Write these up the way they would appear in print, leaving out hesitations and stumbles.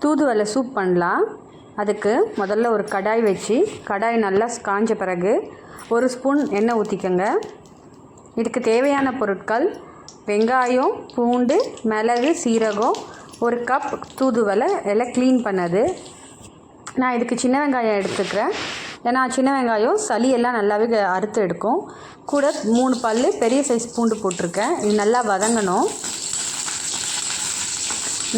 தூதுவளை சூப் பண்ணலாம். அதுக்கு முதல்ல ஒரு கடாய் வச்சு, கடாய் நல்லா காஞ்ச பிறகு 1 ஸ்பூன் எண்ணெய் ஊற்றிக்கோங்க. இதுக்கு தேவையான பொருட்கள்: வெங்காயம், பூண்டு, மிளகு, சீரகம், 1 கப் தூதுவளை எல்லாம் க்ளீன் பண்ணது. நான் இதுக்கு சின்ன வெங்காயம் எடுத்துக்கிறேன், ஏன்னா சின்ன வெங்காயம் சளியெல்லாம் நல்லாவே அறுத்து எடுக்கும். கூட 3 பல் பெரிய சைஸ் பூண்டு போட்டிருக்கேன். இது நல்லா வதங்கணும்.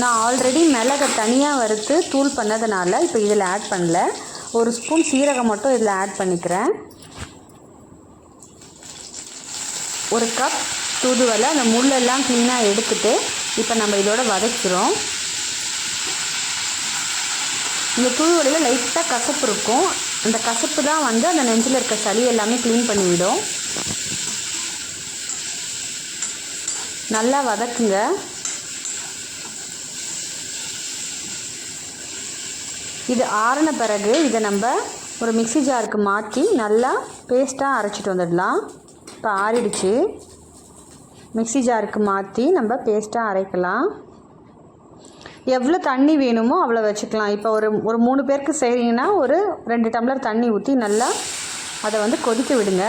நான் ஆல்ரெடி மிளகை தனியாக வறுத்து தூள் பண்ணதுனால இப்போ இதில் ஆட் பண்ணல. 1 ஸ்பூன் சீரகம் மட்டும் இதில் ஆட் பண்ணிக்கிறேன். 1 கப் தூதுவளை அந்த முள்ளெல்லாம் க்ளீனாக எடுத்துகிட்டு இப்போ நம்ம இதோட வதக்கிறோம். இந்த தூதுவளையில் லைட்டாக கசப்பு இருக்கும். அந்த கசப்பு தான் அந்த நெஞ்சில் இருக்க சளி எல்லாமே க்ளீன் பண்ணிவிடும். நல்லா வதக்குங்க. இது ஆறின பிறகு இதை நம்ம ஒரு மிக்ஸி ஜாருக்கு மாற்றி நல்லா பேஸ்ட்டாக அரைச்சிட்டு வந்துடலாம். இப்போ ஆறிடுச்சு. மிக்ஸி ஜாருக்கு மாற்றி நம்ம பேஸ்ட்டாக அரைக்கலாம். எவ்வளோ தண்ணி வேணுமோ அவ்வளோ வச்சுக்கலாம். இப்போ ஒரு 3 பேருக்கு செய்கிறீங்கன்னா ஒரு 2 டம்ளர் தண்ணி ஊற்றி நல்லா அதை கொதிக்க விடுங்க.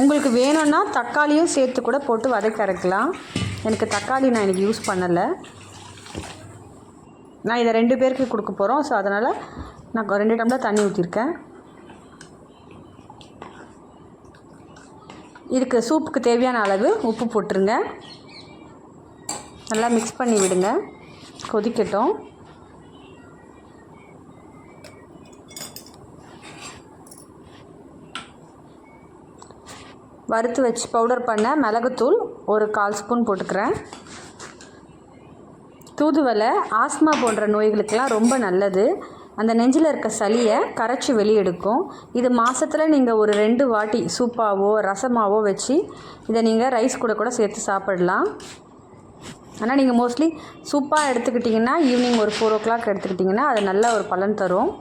உங்களுக்கு வேணும்னா தக்காளியும் சேர்த்து கூட போட்டு வதக்கி அரைக்கலாம். எனக்கு தக்காளி நான் இன்றைக்கி யூஸ் பண்ணலை. நான் இதை 2 பேருக்கு கொடுக்க போகிறோம். ஸோ அதனால் நான் 2 டம்ளர் தண்ணி ஊற்றிருக்கேன். இதுக்கு சூப்புக்கு தேவையான அளவு உப்பு போட்டுருங்க. நல்லா மிக்ஸ் பண்ணி விடுங்க. கொதிக்கட்டும். வறுத்து வச்சு பவுடர் பண்ண மிளகுத்தூள் ஒரு 1/4 ஸ்பூன் போட்டுக்கிறேன். தூதுவளை ஆஸ்மா போன்ற நோய்களுக்கெல்லாம் ரொம்ப நல்லது. அந்த நெஞ்சில் இருக்க சளியை கரைச்சி வெளியெடுக்கும். இது மாதத்தில் நீங்கள் ஒரு 2 வாட்டி சூப்பாவோ ரசமாவோ வச்சு இதை நீங்கள் ரைஸ் கூட சேர்த்து சாப்பிடலாம். ஆனால் நீங்கள் மோஸ்ட்லி சூப்பாக எடுத்துக்கிட்டிங்கன்னா ஈவினிங் ஒரு 4 o'clock எடுத்துக்கிட்டிங்கன்னா அது நல்ல ஒரு பலன் தரும்.